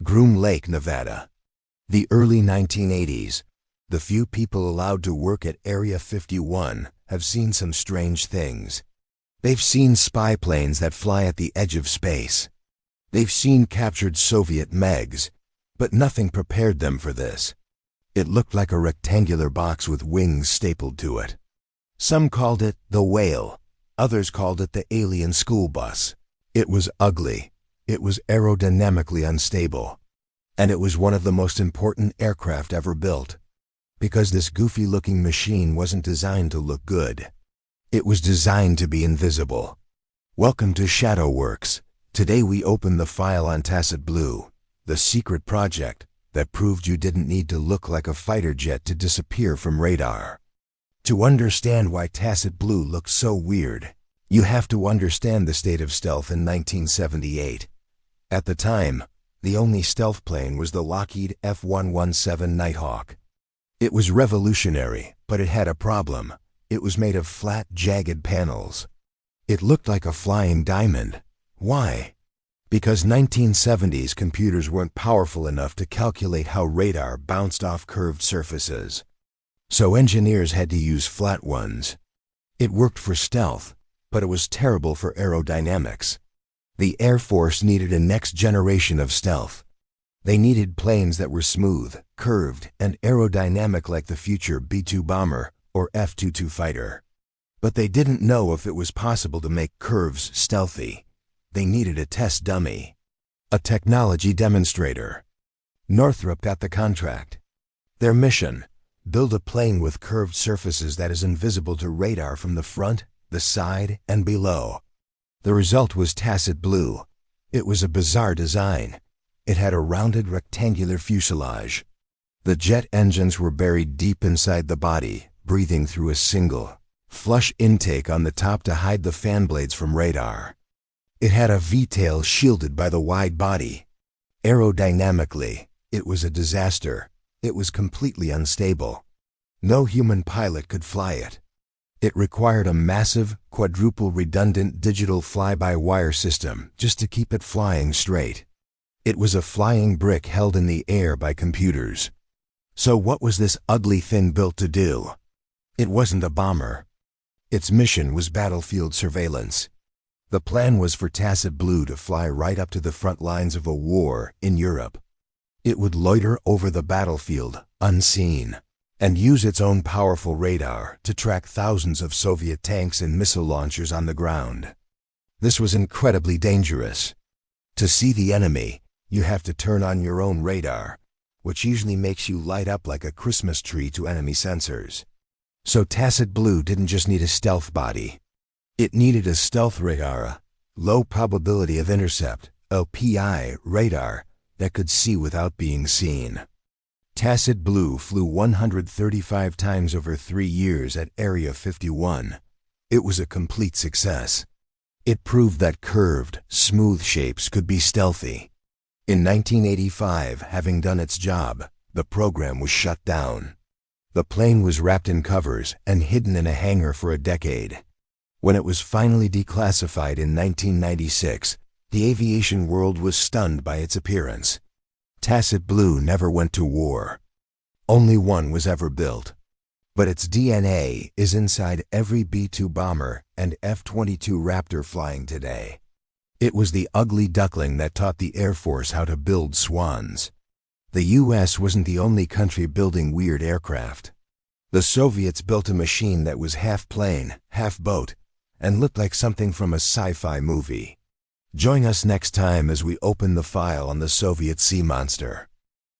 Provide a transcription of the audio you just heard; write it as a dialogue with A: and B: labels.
A: Groom Lake, Nevada. The early 1980s. The few people allowed to work at Area 51 have seen some strange things. They've seen spy planes that fly at the edge of space. They've seen captured Soviet MiGs, but nothing prepared them for this. It looked like a rectangular box with wings stapled to it. Some called it the whale. Others called it the alien school bus. It was ugly. It was aerodynamically unstable. And it was one of the most important aircraft ever built. Because this goofy-looking machine wasn't designed to look good. It was designed to be invisible. Welcome to ShadowWorks. Today we open the file on Tacit Blue, the secret project that proved you didn't need to look like a fighter jet to disappear from radar. To understand why Tacit Blue looked so weird, you have to understand the state of stealth in 1978. At the time, the only stealth plane was the Lockheed F-117 Nighthawk. It was revolutionary, but it had a problem. It was made of flat, jagged panels. It looked like a flying diamond. Why? Because 1970s computers weren't powerful enough to calculate how radar bounced off curved surfaces. So engineers had to use flat ones. It worked for stealth, but it was terrible for aerodynamics. The Air Force needed a next generation of stealth. They needed planes that were smooth, curved, and aerodynamic like the future B-2 bomber or F-22 fighter. But they didn't know if it was possible to make curves stealthy. They needed a test dummy. A technology demonstrator. Northrop got the contract. Their mission: build a plane with curved surfaces that is invisible to radar from the front, the side, and below. The result was Tacit Blue. It was a bizarre design. It had a rounded rectangular fuselage. The jet engines were buried deep inside the body, breathing through a single, flush intake on the top to hide the fan blades from radar. It had a V-tail shielded by the wide body. Aerodynamically, it was a disaster. It was completely unstable. No human pilot could fly it. It required a massive, quadruple redundant digital fly-by-wire system just to keep it flying straight. It was a flying brick held in the air by computers. So what was this ugly thing built to do? It wasn't a bomber. Its mission was battlefield surveillance. The plan was for Tacit Blue to fly right up to the front lines of a war in Europe. It would loiter over the battlefield, unseen, and use its own powerful radar to track thousands of Soviet tanks and missile launchers on the ground. This was incredibly dangerous. To see the enemy, you have to turn on your own radar, which usually makes you light up like a Christmas tree to enemy sensors. So Tacit Blue didn't just need a stealth body. It needed a stealth radar, low probability of intercept, LPI radar, that could see without being seen. Tacit Blue flew 135 times over 3 years at Area 51. It was a complete success. It proved that curved, smooth shapes could be stealthy. In 1985, having done its job, the program was shut down. The plane was wrapped in covers and hidden in a hangar for a decade. When it was finally declassified in 1996, the aviation world was stunned by its appearance. Tacit Blue never went to war. Only one was ever built. But its DNA is inside every B-2 bomber and F-22 Raptor flying today. It was the ugly duckling that taught the Air Force how to build swans. The US wasn't the only country building weird aircraft. The Soviets built a machine that was half plane, half boat, and looked like something from a sci-fi movie. Join us next time as we open the file on the Soviet sea monster.